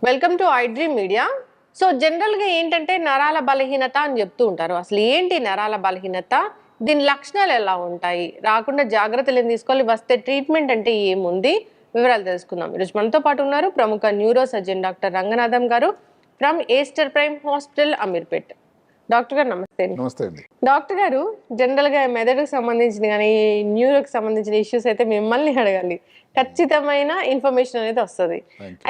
Welcome to iDream media. So జనరల్గా ఏంటంటే నరాల బలహీనత అని చెప్తూ ఉంటారు. అసలు ఏంటి నరాల బలహీనత, దీని లక్షణాలు ఎలా ఉంటాయి, రాకుండా జాగ్రత్తలు ఏం తీసుకోవాలి, వస్తే ట్రీట్మెంట్ అంటే ఏముంది, వివరాలు తెలుసుకుందాం. ఈరోజు మనతో పాటు ఉన్నారు ప్రముఖ న్యూరో సర్జన్ డాక్టర్ రంగనాథం గారు from Aster prime hospital Ameerpet. Doctor గారు నమస్తే. నమస్తే అండి. డాక్టర్ గారు, జనరల్గా మెదడుకు సంబంధించిన కానీ న్యూరోకి సంబంధించిన ఇష్యూస్ అయితే మిమ్మల్ని అడగాలి, ఖచ్చితమైన ఇన్ఫర్మేషన్ అనేది వస్తుంది.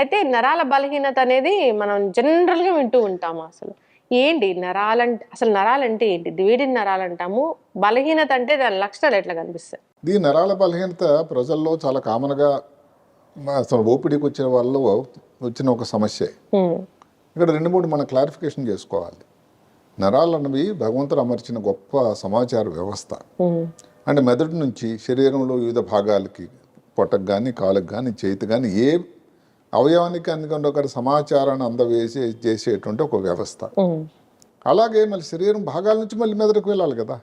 అయితే నరాల బలహీనత అనేది మనం జనరల్గా వింటూ ఉంటాము. అసలు ఏంటి నరాలంటే, అసలు నరాలంటే ఏంటి, వేడిన నరాలు అంటాము, బలహీనత అంటే దాని లక్షణాలు ఎట్లా కనిపిస్తాయి? ఈ నరాల బలహీనత ప్రజల్లో చాలా కామన్గా అసలు ఓపీడీకి వచ్చిన వాళ్ళు వచ్చిన ఒక సమస్య. ఇక్కడ 2-3 మనం క్లారిఫికేషన్ చేసుకోవాలి. నరాలు అన్నవి భగవంతుడు అమర్చిన గొప్ప సమాచార వ్యవస్థ. అంటే మెదడు నుంచి శరీరంలో వివిధ భాగాలకి, పొట్టకు కానీ, కాలుకు కానీ, చేతి కానీ, ఏ అవయవానికి అందుకంటే ఒక సమాచారాన్ని అందవేసి చేసేటువంటి ఒక వ్యవస్థ. అలాగే మళ్ళీ శరీరం భాగాల నుంచి మళ్ళీ మెదడుకు వెళ్ళాలి కదా.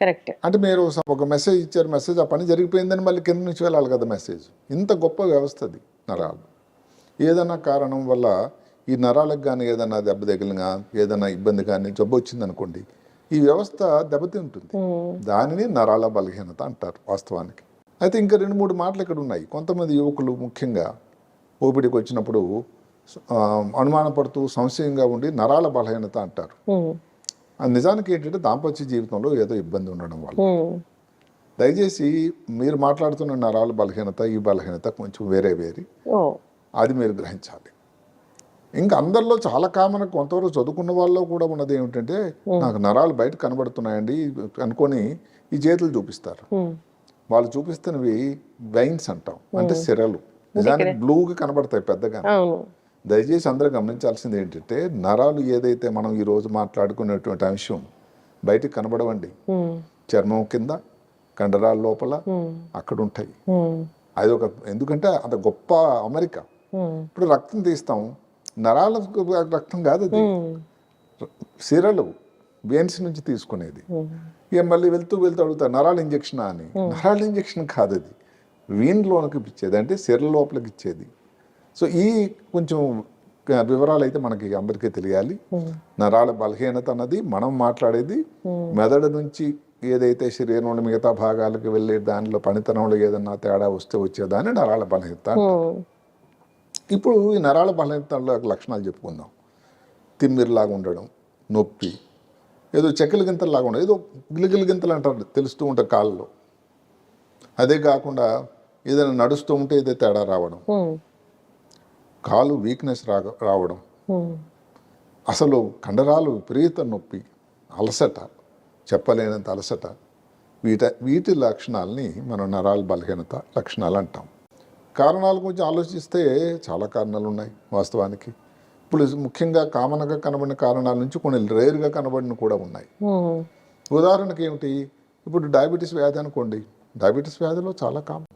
కరెక్ట్. అంటే మీరు ఒక మెసేజ్ ఇచ్చారు, మెసేజ్ ఆ పని జరిగిపోయిందని మళ్ళీ కింద నుంచి వెళ్ళాలి కదా మెసేజ్. ఇంత గొప్ప వ్యవస్థ అది నరాలు. ఏదైనా కారణం వల్ల ఈ నరాలకు కానీ ఏదైనా దెబ్బ తగిలినా, ఏదైనా ఇబ్బంది కానీ, జబ్బు వచ్చిందనుకోండి, ఈ వ్యవస్థ దెబ్బతింటుంది. దానిని నరాల బలహీనత అంటారు వాస్తవానికి. అయితే ఇంకా 2-3 మాటలు ఇక్కడ ఉన్నాయి. కొంతమంది యువకులు ముఖ్యంగా ఓపిడికి వచ్చినప్పుడు అనుమానపడుతూ సంశయంగా ఉండి నరాల బలహీనత అంటారు. నిజానికి ఏంటంటే దాంపత్య జీవితంలో ఏదో ఇబ్బంది ఉండడం వల్ల. దయచేసి మీరు మాట్లాడుతున్న నరాల బలహీనత, ఈ బలహీనత కొంచెం వేరే, అది మీరు గ్రహించాలి. ఇంకా అందరిలో చాలా కామన్, కొంతవరకు చదువుకున్న వాళ్ళు కూడా ఉన్నది ఏమిటంటే, నాకు నరాలు బయట కనబడుతున్నాయండి అనుకొని ఈ చేతులు చూపిస్తారు. వాళ్ళు చూపిస్తున్నవి వెయిన్స్ అంటాం, అంటే సిరలు. నిజానికి బ్లూగా కనబడతాయి పెద్దగా. దయచేసి అందరూ గమనించాల్సింది ఏంటంటే, నరాలు ఏదైతే మనం ఈ రోజు మాట్లాడుకునేటువంటి అంశం బయటకు కనబడవండి. చర్మం కింద, కండరాల లోపల అక్కడ ఉంటాయి. అది ఒక, ఎందుకంటే అది గొప్ప అమరిక. ఇప్పుడు రక్తం తీస్తాం, నరాల రక్తం కాదు అది, సిరలు వెయిన్స్ నుంచి తీసుకునేది. ఇక మళ్ళీ వెళ్తూ అడుగుతారు నరాల ఇంజక్షన్ అని. నరాల ఇంజక్షన్ కాదు అది, వీన్లోనికి ఇచ్చేది, అంటే సిరల లోపలికి ఇచ్చేది. సో ఈ కొంచెం వివరాలు అయితే మనకి అందరికీ తెలియాలి. నరాల బలహీనత అన్నది మనం మాట్లాడేది మెదడు నుంచి ఏదైతే శరీరంలో మిగతా భాగాలకు వెళ్ళే దానిలో పనితనంలో ఏదన్నా తేడా వస్తే వచ్చేదాన్ని నరాల బలహీనత. ఇప్పుడు ఈ నరాల బలహీనతలో లక్షణాలు చెప్పుకుందాం. తిమ్మిరిలాగా ఉండడం, నొప్పి, ఏదో చెక్కల గింతలాగా ఉండడం, ఏదో గిలిగిలి గింతలు అంటారు, తెలుస్తూ ఉంటారు కాళ్ళలో. అదే కాకుండా ఏదైనా నడుస్తూ ఉంటే ఏదో తేడా రావడం, కాలు వీక్నెస్ రావడం, అసలు కండరాలు విపరీత నొప్పి, అలసట, చెప్పలేనంత అలసట, వీటి లక్షణాలని మనం నరాల బలహీనత లక్షణాలు అంటాం. కారణాల గురించి ఆలోచిస్తే చాలా కారణాలు ఉన్నాయి వాస్తవానికి. ఇప్పుడు ముఖ్యంగా కామన్గా కనబడిన కారణాల నుంచి కొన్ని రేర్గా కనబడిన కూడా ఉన్నాయి. ఉదాహరణకి ఏమిటి, ఇప్పుడు డయాబెటీస్ వ్యాధి అనుకోండి. డయాబెటీస్ వ్యాధిలో చాలా కామన్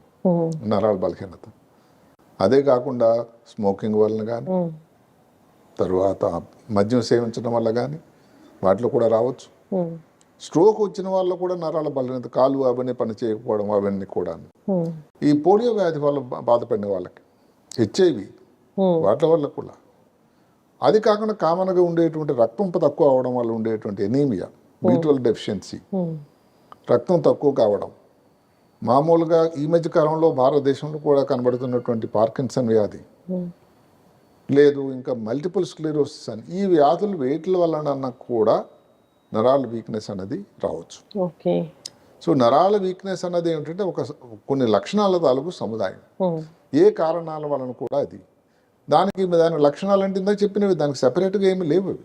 నరాల బలహీనత. అదే కాకుండా స్మోకింగ్ వలన కానీ, తర్వాత మద్యం సేవించడం వల్ల కానీ వాటిలో కూడా రావచ్చు. స్ట్రోక్ వచ్చిన వాళ్ళు కూడా నరాల బలహీనత, కాలు అవన్నీ పని చేయకపోవడం, అవన్నీ కూడా. ఈ పోలియో వ్యాధి వల్ల బాధపడిన వాళ్ళకి, హెచ్ఐవి వాటి వల్ల కూడా. అది కాకుండా కామన్గా ఉండేటువంటి రక్తం తక్కువ అవడం వల్ల ఉండేటువంటి ఎనీమియా, B12 డెఫిషియన్సీ, రక్తం తక్కువ కావడం, మామూలుగా ఈ మధ్య కాలంలో భారతదేశంలో కూడా కనబడుతున్నటువంటి పార్కిన్సన్ వ్యాధి, లేదు ఇంకా మల్టిపుల్ స్క్లెరోసిస్ అని, ఈ వ్యాధులు వేటి వలన కూడా నరాల వీక్నెస్ అనేది రావచ్చు. సో నరాల వీక్నెస్ అన్నది ఏమిటంటే కొన్ని లక్షణాల తాలూకు సముదాయం. ఏ కారణాల వలన కూడా అది, దాని లక్షణాలు అంటే ఇందాక చెప్పినవి, దానికి సెపరేట్గా ఏమి లేవు అవి.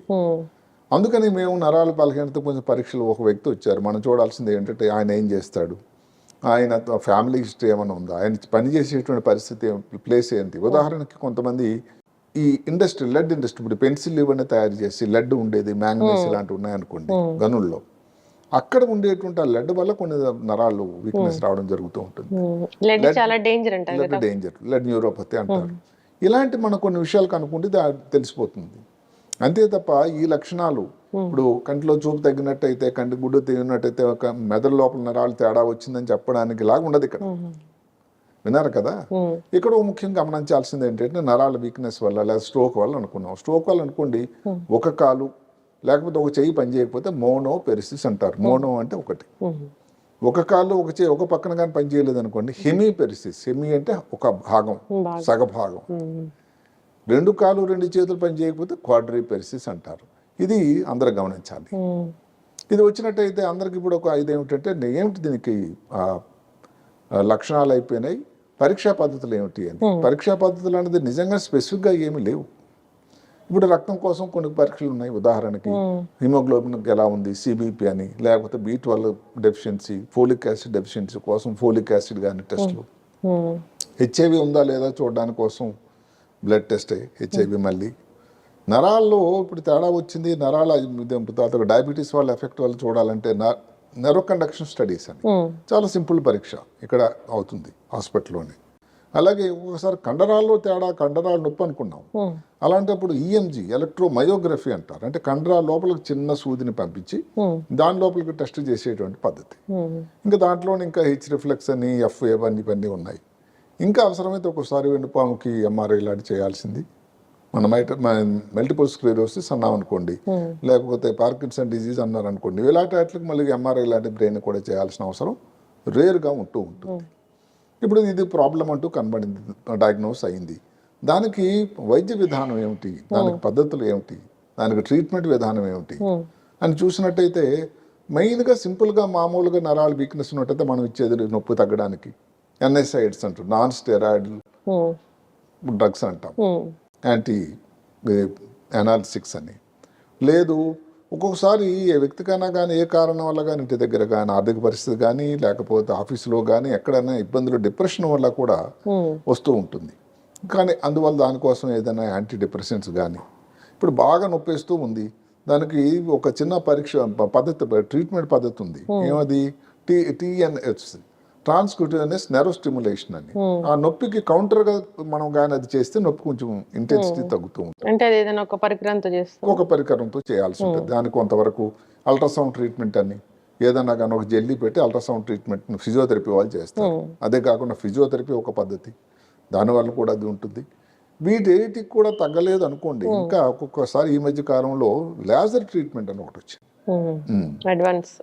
అందుకని మేము నరాల బలహీనత కొంచెం పరీక్షలు, ఒక వ్యక్తి వచ్చారు, మనం చూడాల్సింది ఏంటంటే ఆయన ఏం చేస్తాడు, ఆయన ఫ్యామిలీ హిస్టరీ ఏమైనా ఉందా, ఆయన పనిచేసేటువంటి పరిస్థితి, ప్లేస్ ఏంటి. ఉదాహరణకి కొంతమంది ఈ ఇండస్ట్రీ, లెడ్ ఇండస్ట్రీ, ఇప్పుడు పెన్సిల్ ఇవన్నీ తయారు చేసి లెడ్ ఉండేది, మ్యాంగనీస్ ఇలాంటివి ఉన్నాయనుకోండి గనుల్లో, అక్కడ ఉండేటువంటి ఆ లెడ్ వల్ల కొన్ని నరాలు వీక్నెస్ రావడం జరుగుతూ ఉంటుంది. లెడ్ న్యూరోపతి అంటారు. ఇలాంటి మనం కొన్ని విషయాలు కనుక్కుంటే తెలిసిపోతుంది. అంతే తప్ప ఈ లక్షణాలు, ఇప్పుడు కంటిలో చూపు తగ్గినట్టయితే, కంటి గుడ్డు తిరిగినట్టయితే, ఒక మెదడు లోపల నరాలు తేడా వచ్చిందని చెప్పడానికి లాగా ఉండదు ఇక్కడ. విన్నారు కదా. ఇక్కడ ముఖ్యంగా గమనించాల్సింది ఏంటంటే నరాల వీక్నెస్ వల్ల లేదా స్ట్రోక్ వల్ల అనుకున్నాం. స్ట్రోక్ వల్ల అనుకోండి ఒక కాలు లేకపోతే ఒక చెయ్యి పని చేయకపోతే మోనో పెరిసిస్ అంటారు. మోనో అంటే ఒకటి, ఒక కాలు ఒక చెయ్యి ఒక పక్కన కానీ పని చేయలేదు అనుకోండి హెమీ పెరిసిస్. హెమీ అంటే ఒక భాగం, సగభాగం. రెండు కాలు రెండు చేతులు పని చేయకపోతే క్వాడ్రీ పెరిసిస్ అంటారు. ఇది అందరూ గమనించాలి. ఇది వచ్చినట్టయితే అందరికి ఇప్పుడు ఒక ఇదేమిటంటే ఏమిటి దీనికి లక్షణాలు అయిపోయినాయి, పరీక్షా పద్ధతులు ఏమిటి అని. పరీక్షా పద్ధతులు అనేది నిజంగా స్పెసిఫిక్గా ఏమీ లేవు. ఇప్పుడు రక్తం కోసం కొన్ని పరీక్షలు ఉన్నాయి. ఉదాహరణకి హిమోగ్లోబిన్ ఎలా ఉంది, సిబిపి అని, లేకపోతే B12 deficiency, folic acid deficiency కోసం ఫోలిక్ యాసిడ్ కానీ టెస్టులు, హెచ్ఐవి ఉందా లేదా చూడడానికి కోసం బ్లడ్ టెస్ట్ హెచ్ఐవి. మళ్ళీ నరాల్లో ఇప్పుడు తేడా వచ్చింది, నరాల డయాబెటీస్ వాళ్ళ ఎఫెక్ట్ వల్ల చూడాలంటే నెర్వ్ కండక్షన్ స్టడీస్ అని చాలా సింపుల్ పరీక్ష ఇక్కడ అవుతుంది హాస్పిటల్లోనే. అలాగే ఒకసారి కండరాల్లో తేడా, కండరాల నొప్పి అనుకున్నాం. అలాంటప్పుడు ఈఎంజీ ఎలక్ట్రోమయోగ్రఫీ అంటారు. అంటే కండరాల లోపలికి చిన్న సూదిని పంపించి దాని లోపలికి టెస్ట్ చేసేటువంటి పద్ధతి. ఇంకా దాంట్లో ఇంకా హెచ్ రిఫ్లెక్స్ అని, FA అని ఇవన్నీ ఉన్నాయి. ఇంకా అవసరమైతే ఒక్కోసారి వెన్నుపాముకి MRI లాంటి చేయాల్సింది. మన మల్టిపుల్ స్క్లెరోసిస్ అన్నాం అనుకోండి, లేకపోతే పార్కిన్సన్ డిజీజ్ అన్నారు అనుకోండి, ఇలాంటి వాటికి మళ్ళీ MRI లాంటి బ్రెయిన్ కూడా చేయాల్సిన అవసరం రేర్గా ఉంటుంది. ఇప్పుడు ఇది ప్రాబ్లం అంటూ కనబడింది, డయాగ్నోస్ అయింది. దానికి వైద్య విధానం ఏమిటి, దానికి పద్ధతులు ఏమిటి, దానికి ట్రీట్మెంట్ విధానం ఏమిటి అని చూసినట్టయితే మెయిన్గా సింపుల్గా మామూలుగా నరాల వీక్నెస్ ఉన్నట్టయితే మనం ఇచ్చేది నొప్పి తగ్గడానికి NSAIDs అంటారు, నాన్ స్టెరాయిడ్ డ్రగ్స్ అంటాం, యాంటీ అనాల్సిక్స్ అని. లేదు ఒక్కొక్కసారి ఏ వ్యక్తికైనా కానీ ఏ కారణం వల్ల కానీ ఇంటి దగ్గర కానీ ఆర్థిక పరిస్థితి కానీ లేకపోతే ఆఫీసులో కానీ ఎక్కడైనా ఇబ్బందులు, డిప్రెషన్ వల్ల కూడా వస్తూ ఉంటుంది. కానీ అందువల్ల దానికోసం ఏదైనా యాంటీ డిప్రెషన్స్ కానీ ఇప్పుడు బాగా నొప్పేస్తూ ఉంది, దానికి ఒక చిన్న పరీక్ష పద్ధతి, ట్రీట్మెంట్ పద్ధతి ఉంది. ఏమది TNS, ట్రాన్స్క్యూటేనియస్ నెర్వ్ స్టిమ్యులేషన్ అని. ఆ నొప్పికి కౌంటర్ గా మనం కానీ అది చేస్తే నొప్పి కొంచెం ఇంటెన్సిటీ తగ్గుతూ ఉంటుంది. అంటే ఏదైనా ఒక పరికరంతో చేయాల్సి ఉంటుంది. దానికి కొంతవరకు అల్ట్రాసౌండ్ ట్రీట్మెంట్ అని ఏదైనా కానీ ఒక జెల్లీ పెట్టి అల్ట్రాసౌండ్ ట్రీట్మెంట్ ఫిజియోథెరపీ వాళ్ళు చేస్తారు. అదే కాకుండా ఫిజియోథెరపీ ఒక పద్ధతి, దానివల్ల కూడా అది ఉంటుంది. వీటికి కూడా తగ్గలేదు అనుకోండి, ఇంకా ఒక్కొక్కసారి ఈ మధ్య కాలంలో లేజర్ ట్రీట్మెంట్ అని ఒకటి వచ్చింది, అడ్వాన్స్.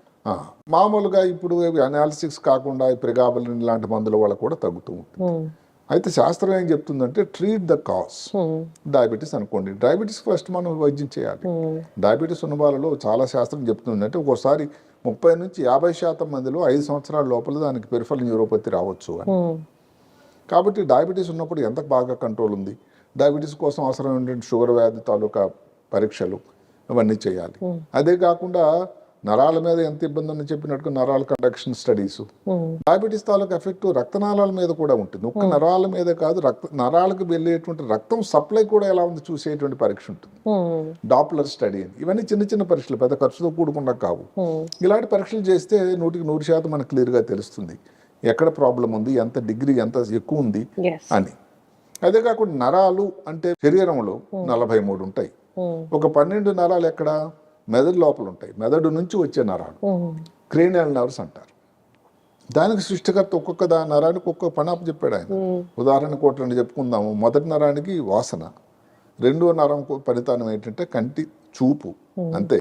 మామూలుగా ఇప్పుడు అనాలిసిస్ కాకుండా ప్రిగాబలిన్ లాంటి మందుల వల్ల కూడా తగ్గుతూ ఉంటుంది. అయితే శాస్త్రం ఏం చెప్తుందంటే ట్రీట్ ద కాజ్. డయాబెటీస్ అనుకోండి, డయాబెటీస్ ఫస్ట్ మనం వైద్యం చేయాలి. డయాబెటీస్ ఉన్న వాళ్ళలో చాలా శాస్త్రం చెప్తుంది అంటే ఒక్కోసారి 30 నుంచి 50% మందిలో 5 సంవత్సరాల లోపల దానికి పెరిఫరల్ న్యూరోపతి రావచ్చు అని. కాబట్టి డయాబెటీస్ ఉన్నప్పుడు ఎంత బాగా కంట్రోల్ ఉంది, డయాబెటీస్ కోసం అవసరమైన షుగర్ వ్యాధి తాలూకా పరీక్షలు అవన్నీ చేయాలి. అదే కాకుండా నరాల మీద ఎంత ఇబ్బంది అని చెప్పినట్టు నరాల కండక్షన్ స్టడీస్, డయాబెటీస్ తాలూకు ఎఫెక్ట్ రక్తనాళాల మీద కూడా ఉంటుంది. ఒక్క నరాల మీద కాదు, నరాలకు వెళ్ళేటువంటి రక్తం సప్లై కూడా ఎలా ఉంది చూసేటువంటి పరీక్ష ఉంటుంది, డాప్లర్ స్టడీ అని. ఇవన్నీ చిన్న చిన్న పరీక్షలు, పెద్ద ఖర్చుతో కూడుకుండా కావు. ఇలాంటి పరీక్షలు చేస్తే 100% మనకు క్లియర్గా తెలుస్తుంది ఎక్కడ ప్రాబ్లం ఉంది, ఎంత డిగ్రీ ఎంత ఎక్కువ ఉంది అని. అదే కాకుండా నరాలు అంటే శరీరంలో 43 ఉంటాయి. ఒక 12 నరాలు ఎక్కడ మెదడు లోపల ఉంటాయి. మెదడు నుంచి వచ్చే నరాలు క్రేనియల్ నర్వ్స్ అంటారు. దానికి సృష్టికర్త ఒక్కొక్క నరానికి ఒక్కొక్క పని చెప్పాడు ఆయన. ఉదాహరణకు ఒకటి చెప్పుకుందాము. మొదటి నరానికి వాసన, రెండో నరం పనితనం ఏంటంటే కంటి చూపు, అంతే.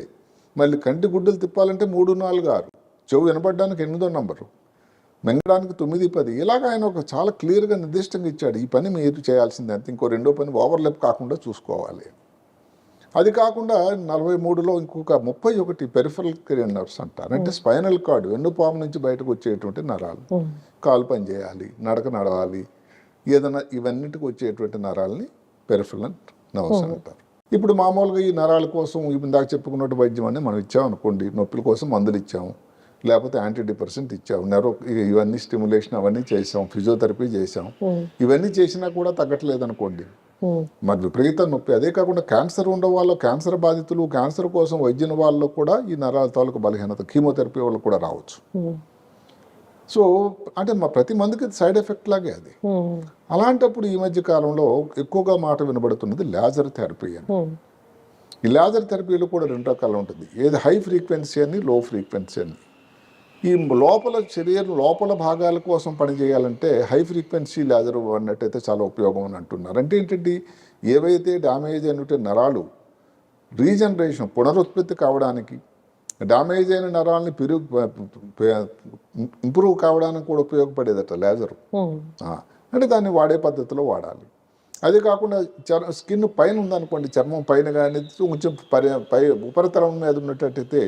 మళ్ళీ కంటి గుడ్డలు తిప్పాలంటే 3, 4, 6, చెవు వినపడడానికి 8వ నంబరు, మింగడానికి 9, 10. ఇలాగ ఆయన ఒక చాలా క్లియర్గా నిర్దిష్టంగా ఇచ్చాడు. ఈ పని మీరు చేయాల్సిందే అంతే, ఇంకో రెండో పని ఓవర్లాప్ కాకుండా చూసుకోవాలి. అది కాకుండా 43లో ఇంకొక 31 పెరిఫరల్ నర్వ్స్ అంటారు. అంటే స్పైనల్ కార్డ్, వెన్నుపాము నుంచి బయటకు వచ్చేటువంటి నరాలు. కాలు పని చేయాలి, నడక నడవాలి, ఏదైనా ఇవన్నిటికి వచ్చేటువంటి నరాలని పెరిఫరల్ నర్వ్స్ అంటారు. ఇప్పుడు మామూలుగా ఈ నరాల కోసం ఇందాక చెప్పుకున్నట్టు వైద్యం అని మనం ఇచ్చామనుకోండి, నొప్పుల కోసం మందులు ఇచ్చాము, లేకపోతే యాంటీ డిప్రెసెంట్ ఇచ్చాము, ఇవన్నీ స్టిమ్యులేషన్ అవన్నీ చేసాం, ఫిజియోథెరపీ చేసాం. ఇవన్నీ చేసినా కూడా తగ్గట్లేదు అనుకోండి, మరి విపరీత నొప్పి. అదే కాకుండా క్యాన్సర్ ఉండే వాళ్ళు, క్యాన్సర్ బాధితులు, క్యాన్సర్ కోసం వైద్యం వాళ్ళు కూడా ఈ నరాల తాలూకు బలహీనత, కీమోథెరపీ వాళ్ళు కూడా రావచ్చు. సో అంటే ప్రతి మందికి సైడ్ ఎఫెక్ట్ లాగే అది. అలాంటప్పుడు ఈ మధ్య కాలంలో ఎక్కువగా మాట వినబడుతున్నది లేజర్ థెరపీ అని. ఈ లేజర్ థెరపీలో కూడా 2 రకాలు ఉంటుంది. ఏది హై ఫ్రీక్వెన్సీ అని, లో ఫ్రీక్వెన్సీ అని. ఈ లోపల శరీరం లోపల భాగాల కోసం పనిచేయాలంటే హై ఫ్రీక్వెన్సీ లేజర్ వాడినట్టయితే చాలా ఉపయోగం అని అంటున్నారు. అంటే ఏంటంటే ఏవైతే డ్యామేజ్ అయినట్టు నరాలు రీజనరేషన్ పునరుత్పత్తి కావడానికి, డ్యామేజ్ అయిన నరాలని ఇంప్రూవ్ కావడానికి కూడా ఉపయోగపడేదట లేజరు. అంటే దాన్ని వాడే పద్ధతిలో వాడాలి. అదే కాకుండా స్కిన్ పైన ఉందనుకోండి, చర్మం పైన కానీ కొంచెం ఉపరితలం మీద ఉన్నట్టయితే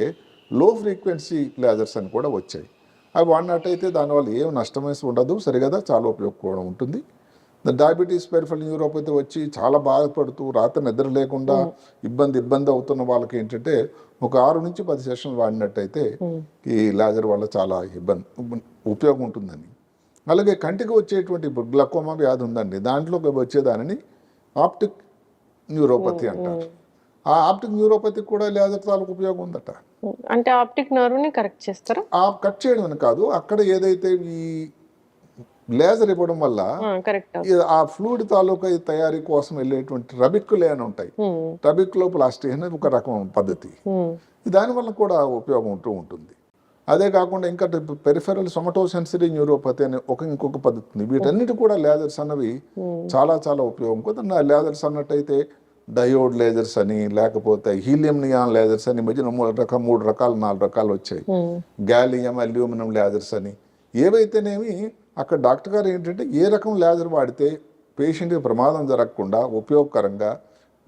లో ఫ్రీక్వెన్సీ లేజర్స్ అని కూడా వచ్చాయి. అవి వాడినట్టయితే దానివల్ల ఏం నష్టమేసి ఉండదు, సరిగదా చాలా ఉపయోగం ఉంటుంది. డయాబెటీస్ పెరిఫెరల్ న్యూరోపతి వచ్చి చాలా బాధపడుతూ రాత్రి నిద్ర లేకుండా ఇబ్బంది అవుతున్న వాళ్ళకి ఏంటంటే ఒక 6 నుంచి 10 సెషన్లు వాడినట్టయితే ఈ లేజర్ వల్ల చాలా ఉపయోగం ఉంటుందని. అలాగే కంటికి వచ్చేటువంటి ఇప్పుడు గ్లకోమా వ్యాధి ఉందండి, దాంట్లో వచ్చేదానిని ఆప్టిక్ న్యూరోపతి అంటారు. ఆ ఆప్టిక్ న్యూరోపతి కూడా లేజర్ తాలూకు ఉపయోగం ఉందట. అంటే ఆప్టిక్ నర్వ్ని కరెక్ట్ చేస్తారా? కట్ చేయడం అని కాదు, అక్కడ ఏదైతే ఈ లేజర్ ఇవ్వడం వల్ల ఆ ఫ్లూయిడ్ తాలూకా తయారీ కోసం వెళ్ళేటువంటి రబిక్కులే అని ఉంటాయి. రబిక్లో ప్లాస్టిక్ అనేది ఒక రకం పద్ధతి, దానివల్ల కూడా ఉపయోగం ఉంటుంది. అదే కాకుండా ఇంకా పెరిఫెరల్ సొమటోసెన్సరీ న్యూరోపతి అనే ఇంకొక పద్ధతి ఉంది. వీటన్నిటి కూడా లేజర్స్ అన్నవి చాలా చాలా ఉపయోగం. కొద్దిగా లేజర్స్ అన్నట్టయితే డయోడ్ లేజర్స్ అని, లేకపోతే హీలియం నియాన్ లేజర్స్ అని, మధ్యన 3 రకాలు 4 రకాలు వచ్చాయి. గ్యాలియం అల్యూమినియం లేజర్స్ అని. ఏవైతేనేమి అక్కడ డాక్టర్ గారు ఏంటంటే ఏ రకం లేజర్ వాడితే పేషెంట్కి ప్రమాదం జరగకుండా ఉపయోగకరంగా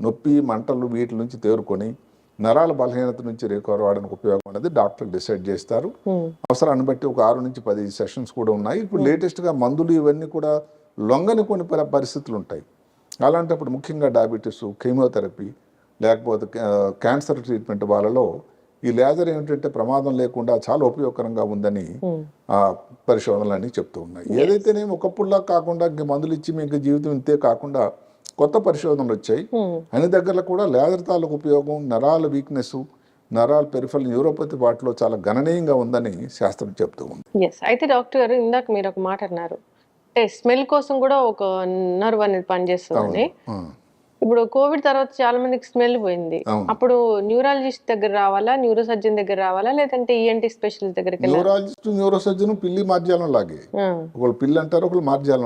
నొప్పి మంటలు వీటి నుంచి తేరుకొని నరాల బలహీనత నుంచి రికవర్ అవ్వడానికి ఉపయోగం అనేది డాక్టర్ డిసైడ్ చేస్తారు. అవసరాన్ని బట్టి ఒక 6 నుంచి 10 సెషన్స్ కూడా ఉన్నాయి. ఇప్పుడు లేటెస్ట్గా మందులు ఇవన్నీ కూడా లొంగని కొన్ని పరిస్థితులు ఉంటాయి. అలాంటప్పుడు ముఖ్యంగా డయాబెటీస్, కీమోథెరపీ, లేకపోతే క్యాన్సర్ ట్రీట్మెంట్ వాళ్ళలో ఈ లేజర్ ఏమిటంటే ప్రమాదం లేకుండా చాలా ఉపయోగకరంగా ఉందని పరిశోధనలన్నీ చెప్తూ ఉన్నాయి. ఏదైతేనేమి ఒకప్పుడులా కాకుండా మందులు ఇచ్చి మీకు జీవితం ఇంతే కాకుండా కొత్త పరిశోధనలు వచ్చాయి. అన్ని దగ్గరలో కూడా లేజర్ తాలూకు ఉపయోగం నరాల వీక్నెస్, నరాల పెరిఫెరల్ న్యూరోపతి వాటిలో చాలా గణనీయంగా ఉందని శాస్త్రం చెప్తూ ఉంది. అయితే డాక్టర్ గారు ఇందాక మీరు ఒక మాట అన్నారు, అంటే స్మెల్ కోసం కూడా ఒక నర్వ్ అనేది పనిచేస్తుంది. ఇప్పుడు కోవిడ్ తర్వాత చాలా మందికి స్మెల్ పోయింది. అప్పుడు న్యూరాలజిస్ట్ దగ్గర రావాలా, న్యూరో సర్జన్ దగ్గర రావాలా, లేదంటే ఈఎన్టీ స్పెషలిస్ట్ దగ్గరికి? న్యూరాలజిస్ట్, న్యూరో సర్జన్ పిల్లి మార్జాలం లాగే, ఒకళ్ళు పిల్లి అంటారు, ఒకళ్ళు మార్జాలం.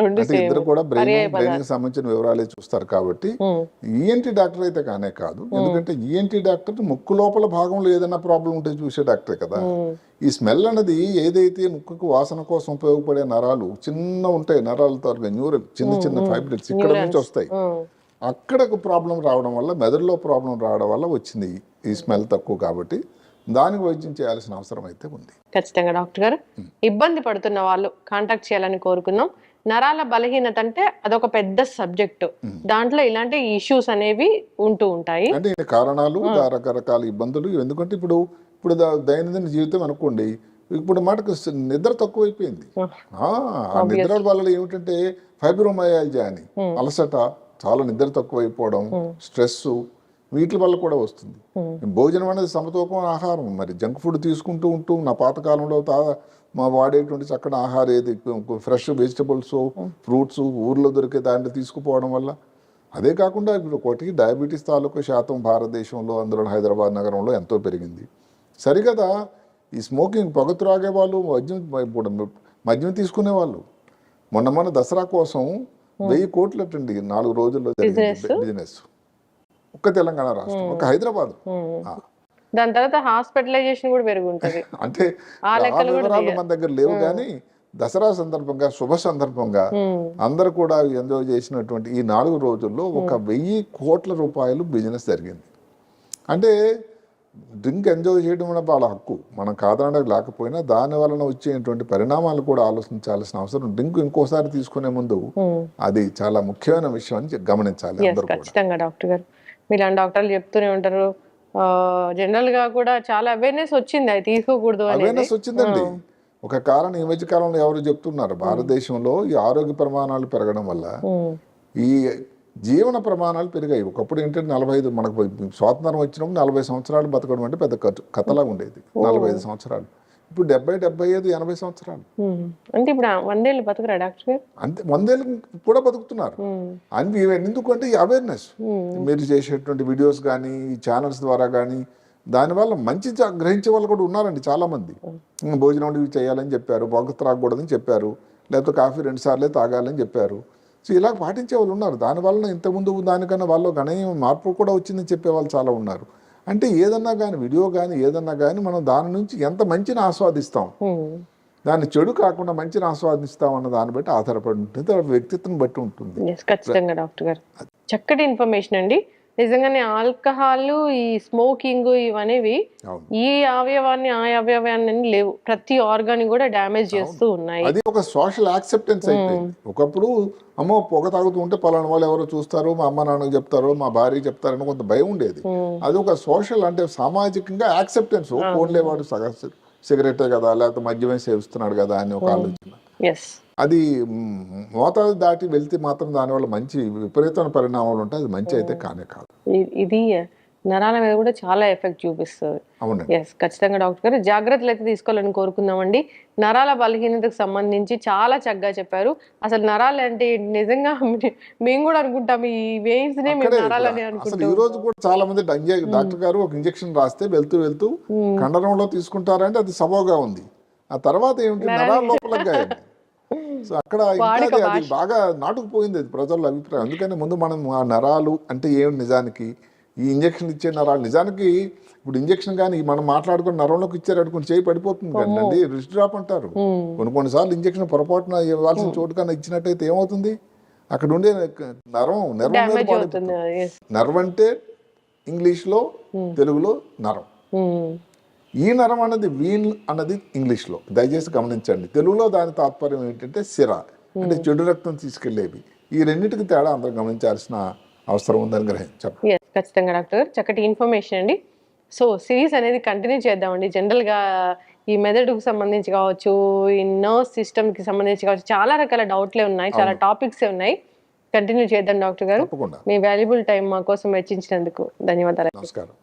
అంటే ఇద్దరు కూడా బ్రెయిన్ సంబంధించిన వివరాలే చూస్తారు. కాబట్టి ఈఎన్టీ డాక్టర్ అయితే కానే కాదు. ఎందుకంటే ఈఎన్టీ డాక్టర్ ముక్కు లోపల భాగంలో ఏదైనా ప్రాబ్లం ఉంటే చూసే డాక్టర్ కదా. ఈ స్మెల్ అన్నది ఏదైతే ముక్కుకు వాసన కోసం ఉపయోగపడే నరాలు చిన్న ఉంటాయి, నరాలతో న్యూరల్ చిన్న ఫైబ్రిల్స్ ఇక్కడ నుంచి వస్తాయి. అక్కడకు ప్రాబ్లం రావడం వల్ల, మెదడులో ప్రాబ్లం రావడం వల్ల వచ్చింది ఈ స్మెల్ తక్కువ. కాబట్టి దానికి వైద్యం చేయాల్సిన అవసరం అయితే ఉంది. ఖచ్చితంగా డాక్టర్ గారు, ఇబ్బంది పడుతున్న వాళ్ళు కాంటాక్ట్ చేయాలని కోరుకున్నాం. నరాల బలహీనత అంటే అదొక పెద్ద సబ్జెక్టు, దాంట్లో ఇలాంటి ఇష్యూస్ అనేవి ఉంటూ ఉంటాయి. అంటే కారణాలు, రకరకాల ఇబ్బందులు. ఎందుకంటే ఇప్పుడు దైనందిన జీవితం అనుకోండి, ఇప్పుడు మాటకు నిద్ర తక్కువైపోయింది. ఆ నిద్ర వల్ల ఏమిటంటే ఫైబ్రోమయాల్జియా అని, అలసట, చాలా నిద్ర తక్కువైపోవడం, స్ట్రెస్, వీటి వల్ల కూడా వస్తుంది. భోజనం అనేది సమతూకమైన ఆహారం. మరి జంక్ ఫుడ్ తీసుకుంటూ నా పాతకాలంలో మా వాడేటువంటి చక్కటి ఆహారం ఏది ఫ్రెష్ వెజిటబుల్స్, ఫ్రూట్స్ ఊర్లో దొరికే దాంట్లో తీసుకుపోవడం వల్ల. అదే కాకుండా ఇప్పుడు ఒకటి డయాబెటీస్ తాలూకు శాతం భారతదేశంలో, అందులో హైదరాబాద్ నగరంలో ఎంతో పెరిగింది. సరిగదా ఈ స్మోకింగ్, పొగ త్రాగే వాళ్ళు, మద్యం తీసుకునే వాళ్ళు. మొన్న దసరా కోసం 1000 కోట్లు అటండి 4 రోజుల్లో జరిగింది బిజినెస్. ఒక్క తెలంగాణ రాష్ట్రం, ఒక హైదరాబాద్. దాని తర్వాత హాస్పిటలైజేషన్ కూడా పెరుగుంటది. అంటే ఆ వివరాలు మన దగ్గర లేవు, కానీ దసరా సందర్భంగా, శుభ సందర్భంగా అందరు కూడా ఎంజాయ్ చేసినటువంటి ఈ 4 రోజుల్లో 1000 కోట్ల రూపాయలు బిజినెస్ జరిగింది. అంటే డ్రింక్ ఎంజాయ్ చేయడం వల్ల వాళ్ళ హక్కు, మనం కాదనడానికి లేకపోయినా దాని వలన వచ్చేటువంటి పరిణామాలు కూడా ఆలోచించాల్సిన అవసరం. డ్రింక్ ఇంకోసారి తీసుకునే ముందు అది చాలా ముఖ్యమైన విషయం అని గమనించాలి అందరూ. ఖచ్చితంగా డాక్టర్ గారు, మీలాంటి డాక్టర్లు చెప్తూనే ఉంటారు. జనరల్ గా కూడా చాలా అవేర్నెస్ వచ్చింది, అది తీసుకోకూడదు. అవేర్నెస్ వచ్చిందండి. ఒక కారణం ఈ మధ్య కాలంలో ఎవరు చెప్తున్నారు, భారతదేశంలో ఈ ఆరోగ్య ప్రమాణాలు పెరగడం వల్ల ఈ జీవన ప్రమాణాలు పెరిగాయి. ఒకప్పుడు ఏంటంటే 45, మనకు స్వాతంత్రం వచ్చినప్పుడు 40 సంవత్సరాలు బతకడం అంటే పెద్ద కథలాగా ఉండేది. 45 సంవత్సరాలు, ఇప్పుడు 70, 75, 80 సంవత్సరాలు. అంటే ఇప్పుడు 100 ఏళ్ళు బతకరా డాక్టర్ గారు? అంతే, 100 ఏళ్ళు కూడా బతుకుతున్నారు. ఎందుకంటే ఈ అవేర్నెస్ మీరు చేసేటువంటి వీడియోస్ కానీ, ఈ ఛానల్స్ ద్వారా కానీ, దానివల్ల మంచి గ్రహించే వాళ్ళు కూడా ఉన్నారండి చాలామంది. భోజనం ఇవి చేయాలని చెప్పారు, పొగ త్రాగకూడదని చెప్పారు, లేకపోతే కాఫీ 2 సార్లే తాగాలని చెప్పారు. సో ఇలా పాటించే వాళ్ళు ఉన్నారు. దానివల్ల ఇంతకుముందు దానికన్నా వాళ్ళు గణనీయమైన మార్పు కూడా వచ్చిందని చెప్పే వాళ్ళు చాలా ఉన్నారు. అంటే ఏదన్నా కానీ వీడియో కానీ ఏదన్నా కానీ మనం దాని నుంచి ఎంత మంచిని ఆస్వాదిస్తాం, దాన్ని చెడు కాకుండా మంచిని ఆస్వాదిస్తాం అన్న దాన్ని బట్టి ఆధారపడి ఉంటుంది, వ్యక్తిత్వం బట్టి ఉంటుంది. ఖచ్చితంగా డాక్టర్ గారు చక్కటి ఇన్ఫర్మేషన్ అండి. నిజంగానే ఆల్కహాల్, ఈ స్మోకింగ్ ఇవనేవి ఈ అవయవాన్ని ఆ అవయవాన్ని లేవు, ప్రతి ఆర్గాన్ కూడా డ్యామేజ్ చేస్తూ ఉన్నాయి. అది ఒక సోషల్ యాక్సెప్టెన్స్ అయిపోయింది. ఒకప్పుడు అమ్మో పొగ తాగుతూ ఉంటే పలానా వాళ్ళు ఎవరో చూస్తారు, మా అమ్మ నాన్నకు చెప్తారో మా భార్య చెప్తారని కొంత భయం ఉండేది. అది ఒక సోషల్ అంటే సామాజికంగా యాక్సెప్టెన్స్. ఫోన్లే వాడు సిగరెటే కదా, లేకపోతే మద్యమే సేవిస్తున్నాడు కదా అని ఒక ఆలోచన. అది మోతాదు దాటి వెళ్తే మాత్రం దానివల్ల మంచి విపరీతమైన పరిణామాలు ఉంటాయి. అది మంచి అయితే కానే కాదు. ఇది నరాల మీద కూడా చాలా ఎఫెక్ట్ చూపిస్తుంది. అవునండి. ఖచ్చితంగా డాక్టర్ గారు జాగ్రత్తలు అయితే తీసుకోవాలని కోరుకుందామండి. నరాల బలహీనతకు సంబంధించి చాలా చక్కగా చెప్పారు. అసలు నరాలు అంటే నిజంగా మేము కూడా అనుకుంటాం ఈ వెయిన్స్ నే మేము నరాలని అనుకుంటాం. ఈ రోజు కూడా చాలా మంది డాక్టర్ గారు ఒక ఇంజెక్షన్ రాస్తే వెళ్తూ కండరంలో తీసుకుంటారంటే అది సబోగా ఉంది. ఆ తర్వాత ఏమిటి, నరాల లోపల గాయం. సో అక్కడ ఇంకా అది బాగా నాటుకుపోయింది అది ప్రజల అభిప్రాయం. అందుకని ముందు మనం ఆ నరాలు అంటే ఏమిటి, నిజానికి ఈ ఇంజక్షన్ ఇచ్చే నరాలు నిజానికి ఇప్పుడు ఇంజక్షన్ కానీ మనం మాట్లాడుకుని నరంలోకి ఇచ్చారు అనుకుని చేయి పడిపోతుంది కదండి, రిస్ట్ డ్రాప్ అంటారు. కొన్నిసార్లు ఇంజక్షన్ పొరపాటున ఇవ్వాల్సిన చోటు కన్నా ఇచ్చినట్టయితే ఏమవుతుంది, అక్కడ ఉండే నరం మీద పడిపోతుంది. నర్వ్ అంటే ఇంగ్లీష్లో, తెలుగులో నరం. ఈ నరం అన్నది వీన్ అన్నది ఇంగ్లీష్లో, దయచేసి గమనించండి. తెలుగులో దాని తాత్పర్యం ఏంటంటే సిర, అంటే చెడు రక్తం తీసుకెళ్లేవి. ఈ రెండింటికి తేడా అందరూ గమనించాల్సిన అవసరం ఉందని గ్రహించారు. ఖచ్చితంగా డాక్టర్ గారు చక్కటి ఇన్ఫర్మేషన్ అండి. సో సిరీస్ అనేది కంటిన్యూ చేద్దామండి. జనరల్గా ఈ మెదడుకు సంబంధించి కావచ్చు, ఈ నర్వ్ సిస్టమ్కి సంబంధించి కావచ్చు, చాలా రకాల డౌట్లే ఉన్నాయి, చాలా టాపిక్స్ ఉన్నాయి. కంటిన్యూ చేద్దాం డాక్టర్ గారు. మీ వాల్యుబుల్ టైం మా కోసం వెచ్చించినందుకు ధన్యవాదాలు. నమస్కారం.